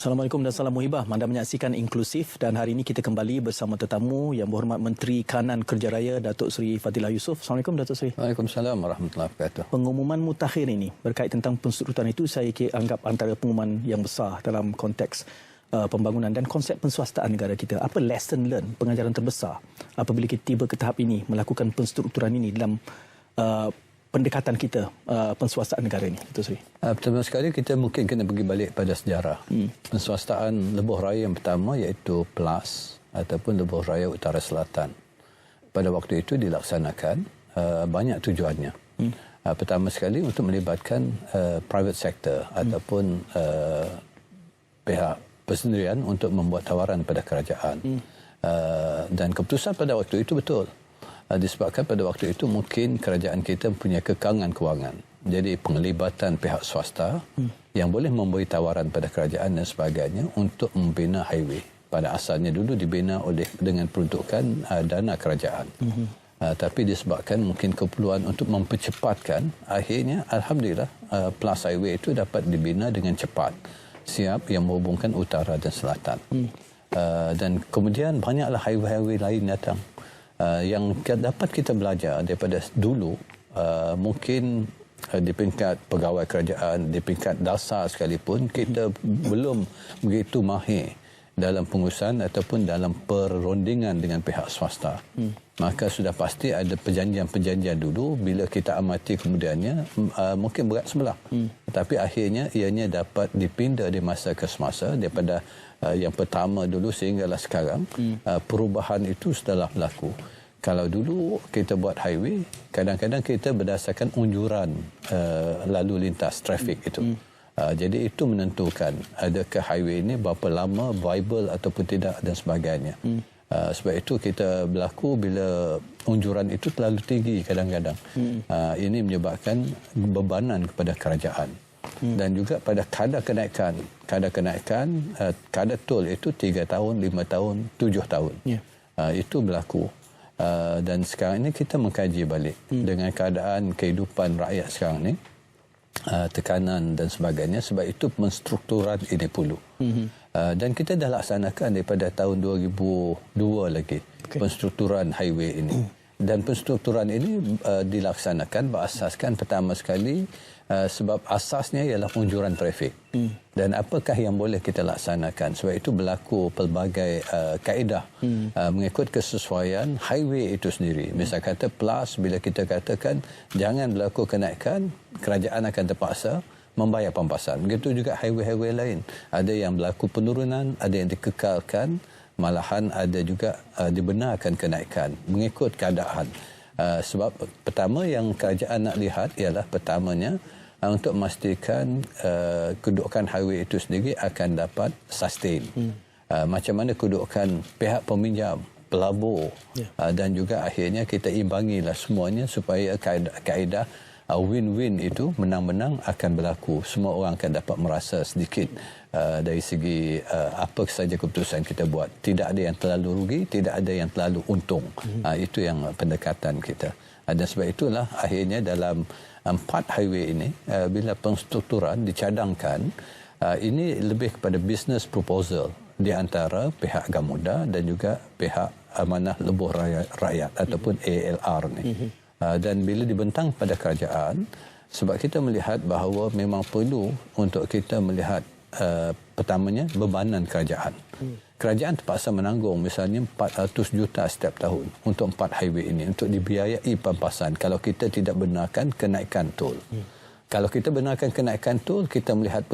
Assalamualaikum dan salam muhibah. Anda menyaksikan Inklusif dan hari ini kita kembali bersama tetamu yang berhormat Menteri Kanan Kerja Raya Datuk Seri Fadilah Yusof. Assalamualaikum Datuk Seri. Waalaikumsalam warahmatullahi wabarakatuh. Pengumuman mutakhir ini berkait tentang penstrukturan itu saya anggap antara pengumuman yang besar dalam konteks pembangunan dan konsep penswastaan negara kita. Apa lesson learned, pengajaran terbesar apabila kita tiba ke tahap ini melakukan penstrukturan ini dalam pendekatan kita penswastaan negara ini, Datuk Seri? Pertama sekali kita mungkin kena pergi balik pada sejarah. Penswastaan lebuh raya yang pertama iaitu PLAS ataupun lebuh raya Utara Selatan. Pada waktu itu dilaksanakan banyak tujuannya. Pertama sekali untuk melibatkan private sector ataupun pihak persendirian untuk membuat tawaran pada kerajaan. Dan keputusan pada waktu itu betul. Disebabkan pada waktu itu mungkin kerajaan kita punya kekangan kewangan. Jadi penglibatan pihak swasta yang boleh memberi tawaran pada kerajaan dan sebagainya untuk membina highway. Pada asalnya dulu dibina dengan peruntukan dana kerajaan. Tapi disebabkan mungkin keperluan untuk mempercepatkan, akhirnya Alhamdulillah PLAS highway itu dapat dibina dengan cepat. Siap yang menghubungkan utara dan selatan. Dan kemudian banyaklah highway-highway lain datang. Yang dapat kita belajar daripada dulu, mungkin di peringkat pegawai kerajaan, di peringkat dasar sekalipun, kita belum begitu mahir dalam pengurusan ataupun dalam perundingan dengan pihak swasta. Maka sudah pasti ada perjanjian-perjanjian dulu, bila kita amati kemudiannya mungkin berat sebelah. Tapi akhirnya ianya dapat dipindah di masa ke semasa daripada yang pertama dulu sehinggalah sekarang. Perubahan itu sudahlah berlaku. Kalau dulu kita buat highway, kadang-kadang kita berdasarkan unjuran lalu lintas trafik itu. Jadi itu menentukan adakah highway ini berapa lama viable ataupun tidak dan sebagainya. Sebab itu kita berlaku bila unjuran itu terlalu tinggi kadang-kadang. Ini menyebabkan bebanan kepada kerajaan. Dan juga pada kadar kenaikan. Kadar tol itu 3 tahun, 5 tahun, 7 tahun. Itu berlaku. Dan sekarang ini kita mengkaji balik dengan keadaan kehidupan rakyat sekarang ini, tekanan dan sebagainya. Sebab itu penstrukturan ini perlu. Dan kita dah laksanakan daripada tahun 2002 lagi penstrukturan highway ini. Dan penstrukturan ini dilaksanakan berasaskan pertama sekali sebab asasnya ialah unjuran trafik. Dan apakah yang boleh kita laksanakan? Sebab itu berlaku pelbagai kaedah mengikut kesesuaian highway itu sendiri. Misal kata PLAS, bila kita katakan jangan berlaku kenaikan, kerajaan akan terpaksa membayar pampasan. Begitu juga highway-highway lain. Ada yang berlaku penurunan, ada yang dikekalkan, malahan ada juga dibenarkan kenaikan mengikut keadaan. Sebab pertama yang kerajaan nak lihat ialah pertamanya untuk memastikan kedudukan highway itu sendiri akan dapat sustain. Macam mana kedudukan pihak peminjam, pelabur, dan juga akhirnya kita imbangilah semuanya supaya kaedah win-win itu menang-menang akan berlaku. Semua orang akan dapat merasa sedikit dari segi apa saja keputusan kita buat. Tidak ada yang terlalu rugi, tidak ada yang terlalu untung. Itu yang pendekatan kita. Dan sebab itulah akhirnya dalam 4 highway ini, bila penstrukturan dicadangkan, ini lebih kepada business proposal di antara pihak Gamuda dan juga pihak Amanah Lebuh Rakyat ataupun ALR ni. Dan bila dibentang pada kerajaan, sebab kita melihat bahawa memang perlu untuk kita melihat pertamanya bebanan kerajaan. Kerajaan terpaksa menanggung misalnya 400 juta setiap tahun untuk 4 highway ini untuk dibiayai pampasan kalau kita tidak benarkan kenaikan tol. Kalau kita benarkan kenaikan tol, kita melihat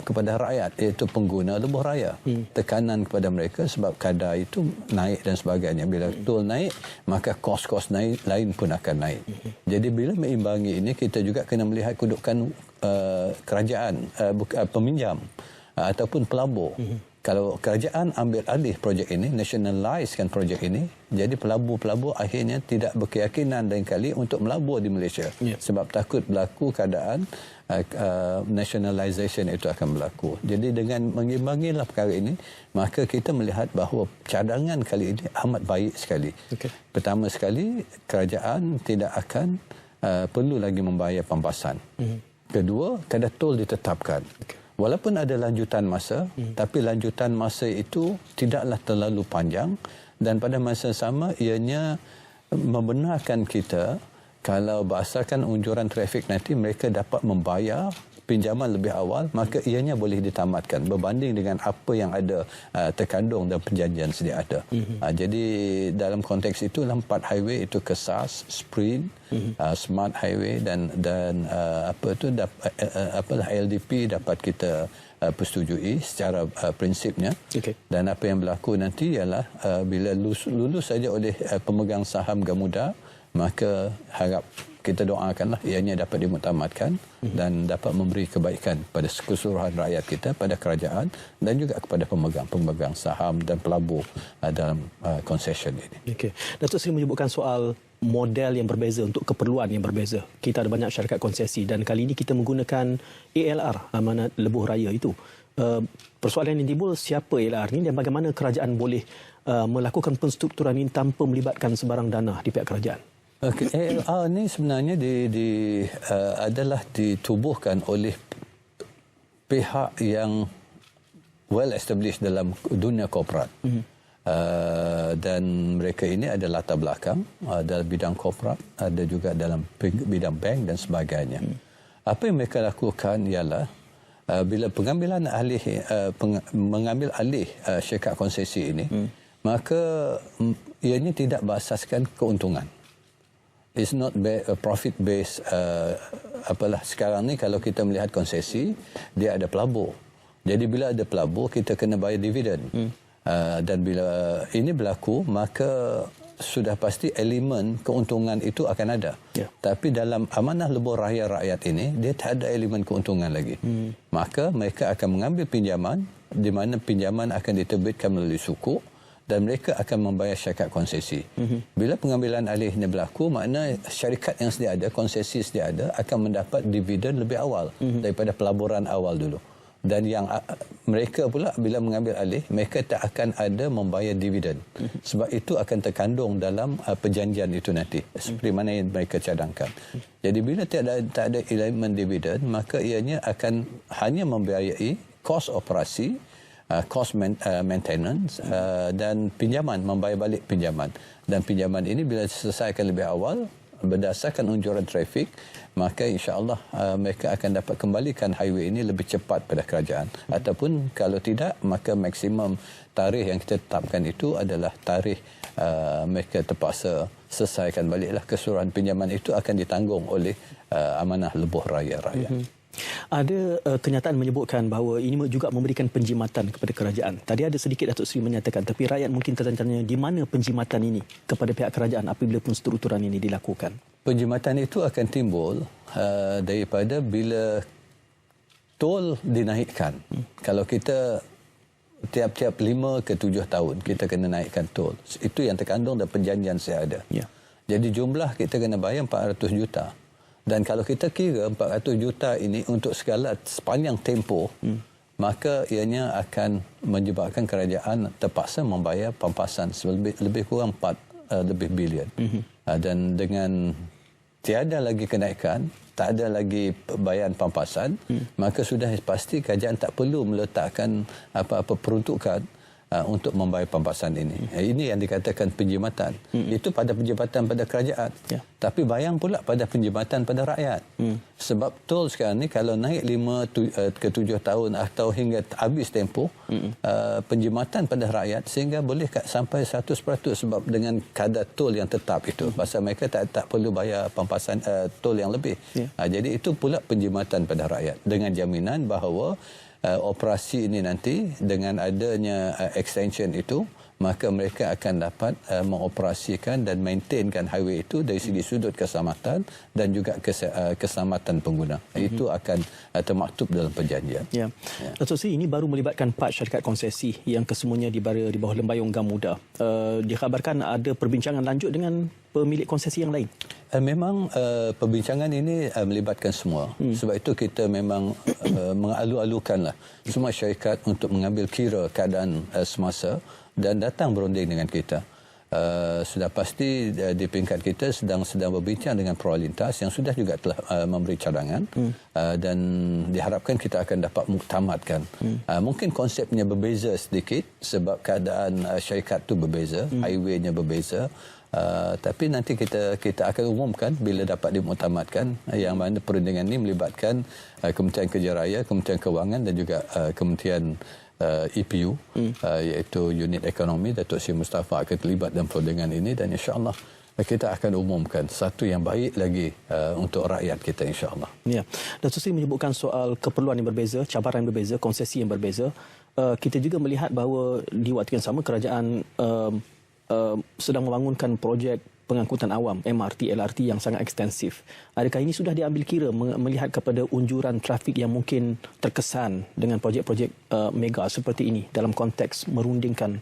kepada rakyat, iaitu pengguna lebuh raya. Tekanan kepada mereka sebab kadar itu naik dan sebagainya. Bila tol naik, maka kos-kos lain pun akan naik. Jadi bila meimbangi ini, kita juga kena melihat kedudukan kerajaan, peminjam ataupun pelabur. Kalau kerajaan ambil alih projek ini, nationalizekan projek ini, jadi pelabur-pelabur akhirnya tidak berkeyakinan lain kali untuk melabur di Malaysia. Sebab takut berlaku keadaan nationalisation itu akan berlaku. Jadi dengan mengimbangilah perkara ini, maka kita melihat bahawa cadangan kali ini amat baik sekali. Pertama sekali, kerajaan tidak akan perlu lagi membayar pampasan. Kedua, kadar tol ditetapkan. Walaupun ada lanjutan masa, tapi lanjutan masa itu tidaklah terlalu panjang dan pada masa sama ianya membenarkan kita kalau berdasarkan unjuran trafik nanti mereka dapat membayar pinjaman lebih awal, maka ianya boleh ditamatkan berbanding dengan apa yang ada terkandung dalam perjanjian sedia ada. Jadi dalam konteks itu 4 highway itu KESAS, Sprint, Smart Highway dan LDP dapat kita persetujui secara prinsipnya. Dan apa yang berlaku nanti ialah bila lulus saja oleh pemegang saham Gamuda, maka harap kita doakanlah ianya dapat dimuktamadkan dan dapat memberi kebaikan pada keseluruhan rakyat kita, pada kerajaan dan juga kepada pemegang saham dan pelabur dalam concession ini. Datuk Seri menyebutkan soal model yang berbeza untuk keperluan yang berbeza. Kita ada banyak syarikat konsesi dan kali ini kita menggunakan ALR, Amanat Lebuh Raya itu. Persoalan yang timbul, siapa ALR ini dan bagaimana kerajaan boleh melakukan penstrukturan ini tanpa melibatkan sebarang dana di pihak kerajaan? ALR ni sebenarnya adalah ditubuhkan oleh pihak yang well established dalam dunia korporat. Dan mereka ini ada latar belakang dalam bidang korporat, ada juga dalam bidang bank dan sebagainya. Apa yang mereka lakukan ialah bila mengambil alih syarikat konsesi ini, maka ianya tidak berasaskan keuntungan. It's not profit based. Sekarang ni kalau kita melihat konsesi, dia ada pelabur. Jadi bila ada pelabur, kita kena bayar dividen. Dan bila ini berlaku, maka sudah pasti elemen keuntungan itu akan ada. Tapi dalam amanah lebuh raya rakyat ini, dia tak ada elemen keuntungan lagi. Maka mereka akan mengambil pinjaman, di mana pinjaman akan diterbitkan melalui sukuk, dan mereka akan membayar syarikat konsesi. Bila pengambilan alih ini berlaku, makna syarikat yang sedia ada, konsesi sedia ada, akan mendapat dividen lebih awal daripada pelaburan awal dulu. Dan yang mereka pula bila mengambil alih, mereka tak akan ada membayar dividen. Sebab itu akan terkandung dalam perjanjian itu nanti, seperti mana yang mereka cadangkan. Jadi bila tak ada elemen dividen, maka ianya akan hanya membiayai kos operasi, cost maintenance dan pinjaman, membayar balik pinjaman. Dan pinjaman ini bila diselesaikan lebih awal berdasarkan unjuran trafik, maka insya-Allah mereka akan dapat kembalikan highway ini lebih cepat pada kerajaan. Ataupun kalau tidak, maka maksimum tarikh yang kita tetapkan itu adalah tarikh mereka terpaksa selesaikan baliklah keseluruhan pinjaman itu akan ditanggung oleh amanah lebuh raya rakyat. Ada kenyataan menyebutkan bahawa ini juga memberikan penjimatan kepada kerajaan. Tadi ada sedikit Datuk Seri menyatakan, tapi rakyat mungkin tertanya di mana penjimatan ini kepada pihak kerajaan apabila penstrukturan ini dilakukan. Penjimatan itu akan timbul daripada bila tol dinaikkan. Kalau kita tiap-tiap 5 ke 7 tahun kita kena naikkan tol. Itu yang terkandung dalam perjanjian saya ada. Jadi jumlah kita kena bayar 400 juta. Dan kalau kita kira 400 juta ini untuk segala sepanjang tempoh, maka ianya akan menyebabkan kerajaan terpaksa membayar pampasan lebih kurang 4 lebih bilion. Dan dengan tiada lagi kenaikan, tak ada lagi bayaran pampasan, maka sudah pasti kerajaan tak perlu meletakkan apa-apa peruntukan untuk membayar pampasan ini. Ini yang dikatakan penjimatan. Itu pada penjimatan pada kerajaan. Tapi bayang pula pada penjimatan pada rakyat. Sebab tol sekarang ni kalau naik 5 ke 7 tahun atau hingga habis tempoh, penjimatan pada rakyat sehingga boleh sampai 100% sebab dengan kadar tol yang tetap itu. Pasal mereka tak perlu bayar pampasan tol yang lebih. Jadi itu pula penjimatan pada rakyat dengan jaminan bahawa operasi ini nanti dengan adanya extension itu, maka mereka akan dapat mengoperasikan dan maintainkan highway itu dari segi sudut keselamatan dan juga keselamatan pengguna. Itu akan termaktub dalam perjanjian. Datuk Seri, ini baru melibatkan 4 syarikat konsesi yang kesemuanya di bawah lembayung Gamuda. Dikhabarkan ada perbincangan lanjut dengan pemilik konsesi yang lain. Memang perbincangan ini melibatkan semua. Sebab itu kita memang mengalu-alukanlah semua syarikat untuk mengambil kira keadaan semasa dan datang berunding dengan kita. sudah pasti di peringkat kita sedang berbincang dengan Prolintas yang sudah juga telah memberi cadangan dan diharapkan kita akan dapat muktamadkan. Mungkin konsepnya berbeza sedikit sebab keadaan syarikat tu berbeza, highway-nya berbeza. Tapi nanti kita akan umumkan bila dapat dimuktamadkan, yang mana perundingan ini melibatkan Kementerian Kerja Raya, Kementerian Kewangan dan juga Kementerian EPU, iaitu Unit Ekonomi. Datuk Seri Mustafa akan terlibat dalam perundingan ini dan insya-Allah kita akan umumkan satu yang baik lagi untuk rakyat kita, insya-Allah. Ya. Datuk Seri menyebutkan soal keperluan yang berbeza, cabaran yang berbeza, konsesi yang berbeza. Kita juga melihat bahawa di waktu yang sama kerajaan sedang membangunkan projek pengangkutan awam MRT, LRT yang sangat ekstensif. Adakah ini sudah diambil kira melihat kepada unjuran trafik yang mungkin terkesan dengan projek-projek mega seperti ini dalam konteks merundingkan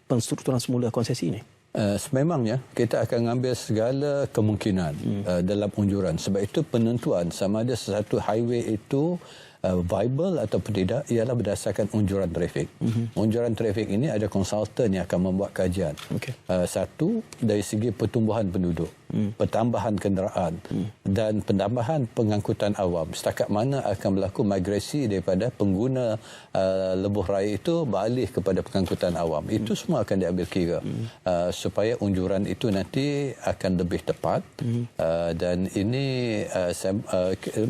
penstrukturan semula konsesi ini? Sememangnya kita akan mengambil segala kemungkinan dalam unjuran. Sebab itu penentuan sama ada sesuatu highway itu viable atau tidak ialah berdasarkan unjuran trafik. Unjuran trafik ini ada konsultan yang akan membuat kajian. Satu, dari segi pertumbuhan penduduk, pertambahan kenderaan dan penambahan pengangkutan awam. Setakat mana akan berlaku migrasi daripada pengguna lebuh raya itu beralih kepada pengangkutan awam. Itu semua akan diambil kira supaya unjuran itu nanti akan lebih tepat dan ini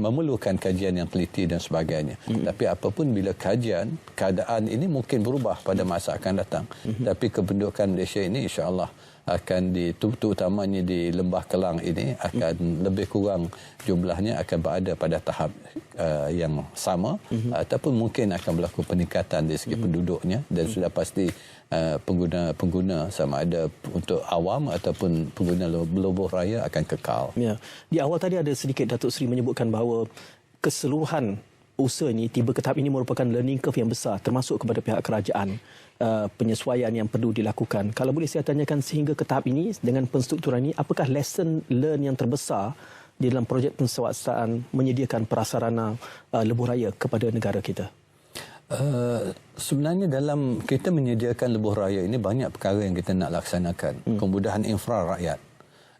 memerlukan kajian yang teliti dan sebagainya. Tapi apapun bila kajian, keadaan ini mungkin berubah pada masa akan datang. Tapi kependudukan Malaysia ini insya-Allah akan terutamanya di Lembah Kelang ini akan lebih kurang jumlahnya akan berada pada tahap yang sama ataupun mungkin akan berlaku peningkatan dari segi penduduknya dan sudah pasti pengguna sama ada untuk awam ataupun pengguna lebuh raya akan kekal. Ya. Di awal tadi ada sedikit Datuk Seri menyebutkan bahawa keseluruhan usaha ini tiba ke tahap ini merupakan learning curve yang besar termasuk kepada pihak kerajaan, penyesuaian yang perlu dilakukan. Kalau boleh saya tanyakan sehingga ke tahap ini dengan penstrukturan ini, apakah lesson learn yang terbesar di dalam projek penswastaan menyediakan prasarana lebuh raya kepada negara kita? Sebenarnya dalam kita menyediakan lebuh raya ini banyak perkara yang kita nak laksanakan. Kemudahan infra rakyat.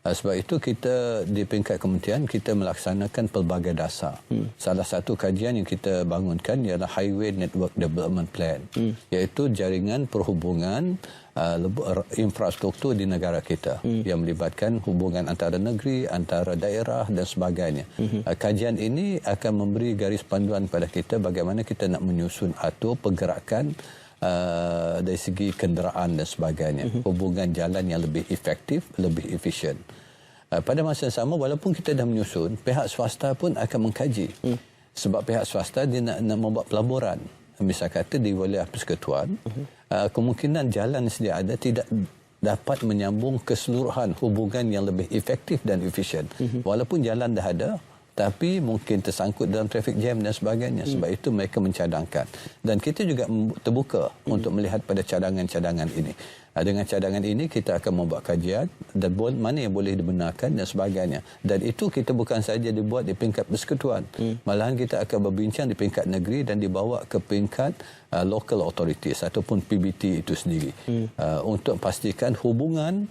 Sebab itu kita di peringkat kementerian kita melaksanakan pelbagai dasar. Salah satu kajian yang kita bangunkan ialah Highway Network Development Plan, iaitu jaringan perhubungan infrastruktur di negara kita yang melibatkan hubungan antara negeri, antara daerah dan sebagainya. Kajian ini akan memberi garis panduan pada kita bagaimana kita nak menyusun atur pergerakan dari segi kenderaan dan sebagainya, hubungan jalan yang lebih efektif, lebih efisien. Pada masa yang sama, walaupun kita dah menyusun, pihak swasta pun akan mengkaji. Sebab pihak swasta dia nak membuat pelaburan. Misal kata di wilayah persekutuan, kemungkinan jalan sedia ada tidak dapat menyambung keseluruhan hubungan yang lebih efektif dan efisien. Walaupun jalan dah ada, tapi mungkin tersangkut dalam traffic jam dan sebagainya. Sebab itu mereka mencadangkan. Dan kita juga terbuka untuk melihat pada cadangan-cadangan ini. Dengan cadangan ini kita akan membuat kajian dan mana yang boleh dibenarkan dan sebagainya. Dan itu kita bukan saja dibuat di peringkat persekutuan. Malahan kita akan berbincang di peringkat negeri dan dibawa ke peringkat local authorities ataupun PBT itu sendiri. Untuk pastikan hubungan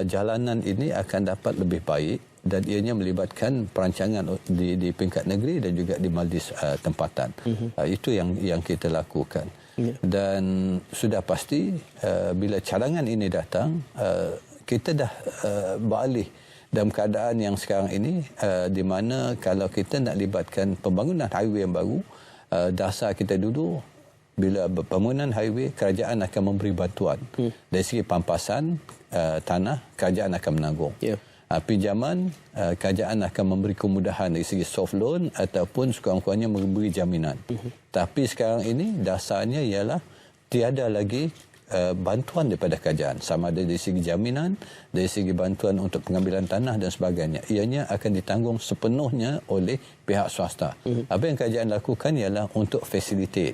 jalanan ini akan dapat lebih baik dan ianya melibatkan perancangan di peringkat negeri dan juga di majlis tempatan. Itu yang kita lakukan. Dan sudah pasti bila cadangan ini datang, kita dah beralih dalam keadaan yang sekarang ini di mana kalau kita nak libatkan pembangunan highway yang baru, dasar kita dulu bila pembangunan highway, kerajaan akan memberi bantuan. Dari segi pampasan tanah, kerajaan akan menanggung. Pinjaman, kerajaan akan memberi kemudahan dari segi soft loan ataupun sekurang-kurangnya memberi jaminan. Tapi sekarang ini dasarnya ialah tiada lagi bantuan daripada kerajaan. Sama ada dari segi jaminan, dari segi bantuan untuk pengambilan tanah dan sebagainya. Ianya akan ditanggung sepenuhnya oleh pihak swasta. Apa yang kerajaan lakukan ialah untuk facilitate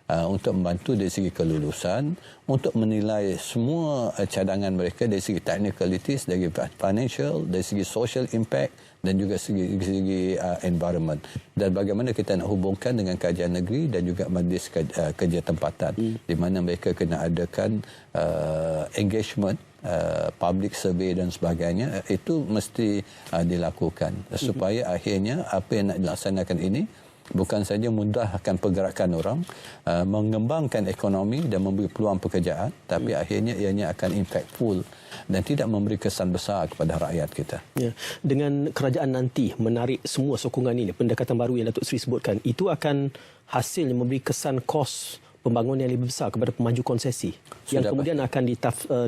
untuk membantu dari segi kelulusan, untuk menilai semua cadangan mereka dari segi technicalities, dari financial, dari segi social impact dan juga segi environment. Dan bagaimana kita nak hubungkan dengan kajian negeri dan juga majlis kerja tempatan di mana mereka kena adakan engagement, public survey dan sebagainya, itu mesti dilakukan supaya akhirnya apa yang nak dilaksanakan ini bukan saja mudahkan pergerakan orang, mengembangkan ekonomi dan memberi peluang pekerjaan, tapi akhirnya ianya akan impactful dan tidak memberi kesan besar kepada rakyat kita. Ya. Dengan kerajaan nanti menarik semua sokongan ini, pendekatan baru yang Datuk Seri sebutkan, itu akan hasilnya memberi kesan kos pembangunan yang lebih besar kepada pemanju konsesi yang kemudian akan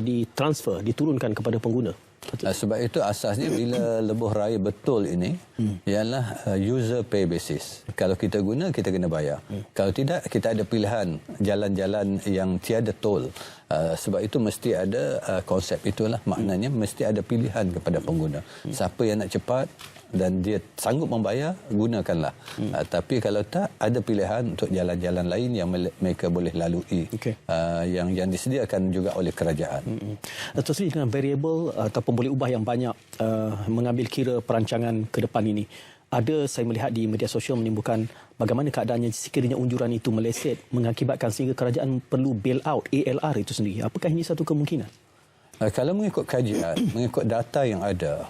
ditransfer, diturunkan kepada pengguna. Sebab itu asasnya bila lebuh raya betul ini ialah user pay basis. Kalau kita guna, kita kena bayar. Kalau tidak, kita ada pilihan jalan-jalan yang tiada tol. Sebab itu mesti ada konsep itulah, maknanya mesti ada pilihan kepada pengguna. Siapa yang nak cepat dan dia sanggup membayar, gunakanlah. Tapi kalau tak, ada pilihan untuk jalan-jalan lain yang mereka boleh lalui, yang disediakan juga oleh kerajaan. Datuk Seri, dengan variable ataupun boleh ubah yang banyak mengambil kira perancangan ke depan ini, ada saya melihat di media sosial menimbulkan bagaimana keadaannya sekiranya unjuran itu meleset mengakibatkan sehingga kerajaan perlu bail out ALR itu sendiri. Apakah ini satu kemungkinan? Kalau mengikut kajian, mengikut data yang ada,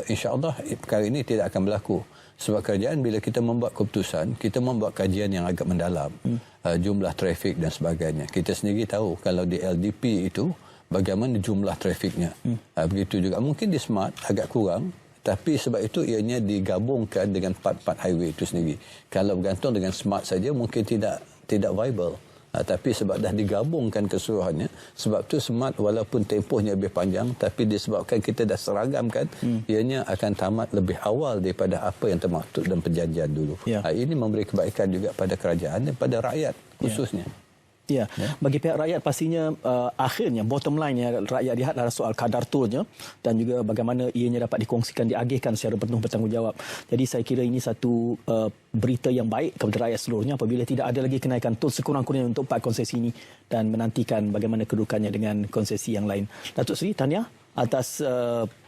insya-Allah perkara ini tidak akan berlaku. Sebab kerajaan bila kita membuat keputusan, kita membuat kajian yang agak mendalam, jumlah trafik dan sebagainya. Kita sendiri tahu kalau di LDP itu bagaimana jumlah trafiknya. Begitu juga mungkin di Smart agak kurang, tapi sebab itu ianya digabungkan dengan part-part highway itu sendiri. Kalau bergantung dengan Smart saja mungkin tidak viable. Tapi sebab dah digabungkan keseluruhannya, sebab tu Smart walaupun tempohnya lebih panjang, tapi disebabkan kita dah seragamkan, ianya akan tamat lebih awal daripada apa yang termaktub dalam perjanjian dulu. Ini memberi kebaikan juga pada kerajaan dan pada rakyat khususnya. Ya, bagi pihak rakyat pastinya akhirnya bottom line yang rakyat lihat adalah soal kadar tolnya dan juga bagaimana ianya dapat dikongsikan, diagihkan secara penuh bertanggungjawab. Jadi saya kira ini satu berita yang baik kepada rakyat seluruhnya apabila tidak ada lagi kenaikan tol sekurang-kurangnya untuk 4 konsesi ini dan menantikan bagaimana kedudukannya dengan konsesi yang lain. Datuk Seri, tahniah atas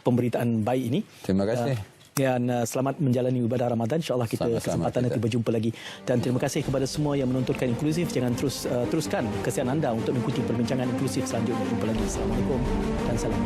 pemberitaan baik ini. Terima kasih. Dan selamat menjalani ibadah Ramadan. InsyaAllah kita kesempatan nanti berjumpa lagi. Dan terima kasih kepada semua yang menontonkan Inklusif. Jangan teruskan kesian anda untuk mengikuti perbincangan Inklusif selanjutnya. Jumpa lagi. Assalamualaikum dan salam.